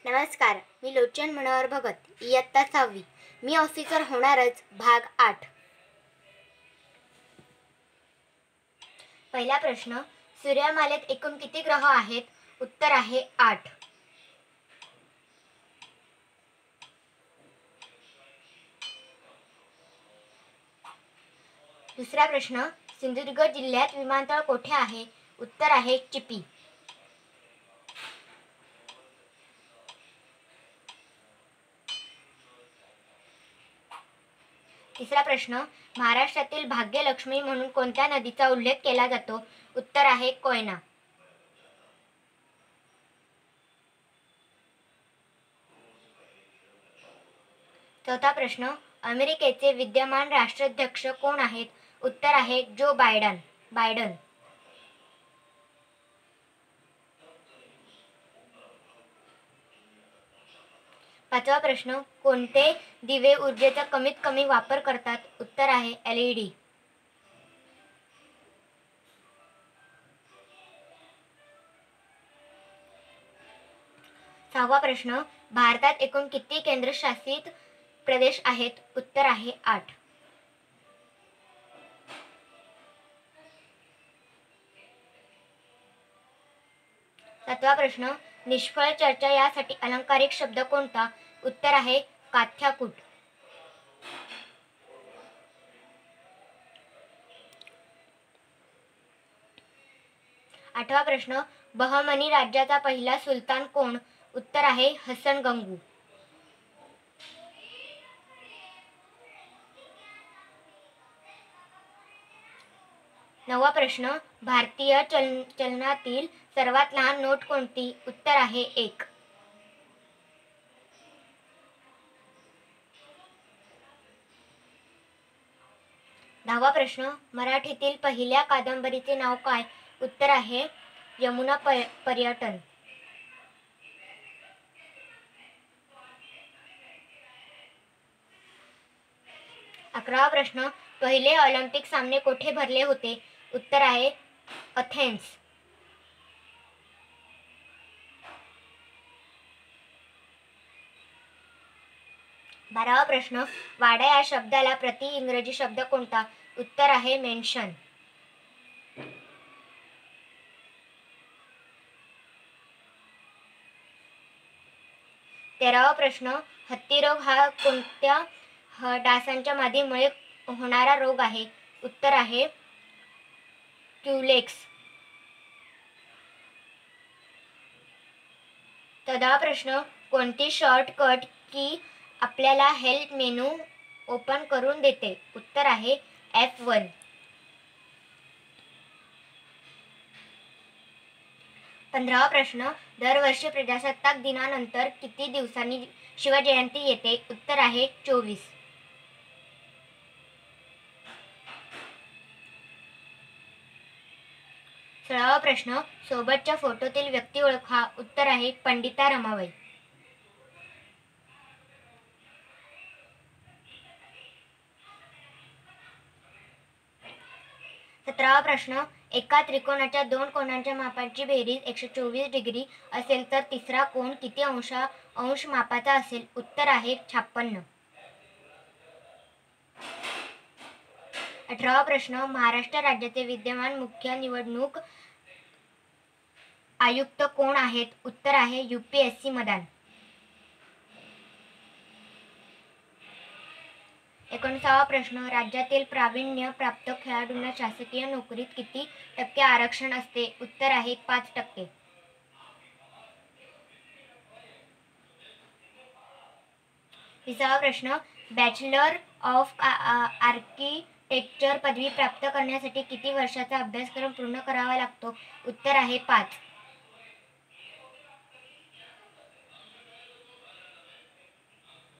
नमस्कार, मी लोचन मनोहर भगत, इयत्ता 6वी. मी ऑफिसर होणारच भाग 8. पहिला प्रश्न, सूर्यमालेत एकूण किती ग्रह आहेत? उत्तर आहे 8. दुसरा प्रश्न, सिंधुदुर्ग जिल्ह्यात विमानतळ कोठे आहे? उत्तर आहे चिपी. तिसरा प्रश्न, महाराष्ट्रातील भाग्यलक्ष्मी म्हणून कोणत्या नदीचा उल्लेख केला जातो? उत्तर आहे कोयना. चौथा प्रश्न, अमेरिकेचे विद्यमान राष्ट्राध्यक्ष कोण आहेत? उत्तर आहे जो बायडन. पाचवा प्रश्न, कोणते दिवे ऊर्जेचा कमीत कमी वापर करतात? उत्तर आहे LED. सहावा प्रश्न, भारतात एकूण किती केंद्रशासित प्रदेश आहेत? उत्तर आहे 8. सातवा प्रश्न, निष्फळ चर्चा यासाठी अलंकारिक शब्द कोणता? उत्तर आहे काथ्याकूट. आठवा प्रश्न, बहमनी राज्याचा पहिला सुलतान कोण? उत्तर आहे हसन गंगू. नववा प्रश्न, भारतीय चलनातील सर्वात लहान नोट कोणती? उत्तर आहे 1. दहावा प्रश्न, मराठीतील पहिल्या कादंबरीचे नाव काय? उत्तर आहे यमुना पर्यटन. 11वा प्रश्न, पहिले ऑलिम्पिक सामने कोठे भरले होते? उत्तर आहे अथेन्स. 12वा प्रश्न, वाडा या शब्दाला प्रति इंग्रजी शब्द कोणता? उत्तर आहे मेन्शन. 13वा प्रश्न, हत्तीरोग हा कोणत्या डासांच्या मादीमुळे होणारा रोग आहे? उत्तर आहे क्युलेक्स. 14वा प्रश्न, कोणती शॉर्टकट की आपल्याला हेल्प मेनू ओपन करून देते? उत्तर आहे F1. 15वा प्रश्न, दरवर्षी प्रजासत्ताक दिनानंतर किती दिवसांनी शिवजयंती येते? उत्तर आहे 24. 16वा प्रश्न, सोबतच्या फोटोतील व्यक्ती ओळखा. उत्तर आहे पंडिता रमाबाई. 17वा प्रश्न, एका त्रिकोणाच्या दोन कोनांच्या मापांची बेरीज 124 डिग्री असेल तर तिसरा कोन किती अंश मापाचा असेल? उत्तर आहे 56. 18वा प्रश्न, महाराष्ट्र राज्याचे विद्यमान मुख्य निवडणूक आयुक्त कोण आहेत? उत्तर आहे UPSC मदान. 19वा प्रश्न, राज्यातील प्रावीण्य प्राप्त खेळाडूंना शासकीय नोकरीत किती टक्के आरक्षण असते? उत्तर आहे 5%. 20वा प्रश्न, बॅचलर ऑफ आर्किटेक्चर पदवी प्राप्त करण्यासाठी किती वर्षाचा अभ्यासक्रम पूर्ण करावा लागतो? उत्तर आहे 5.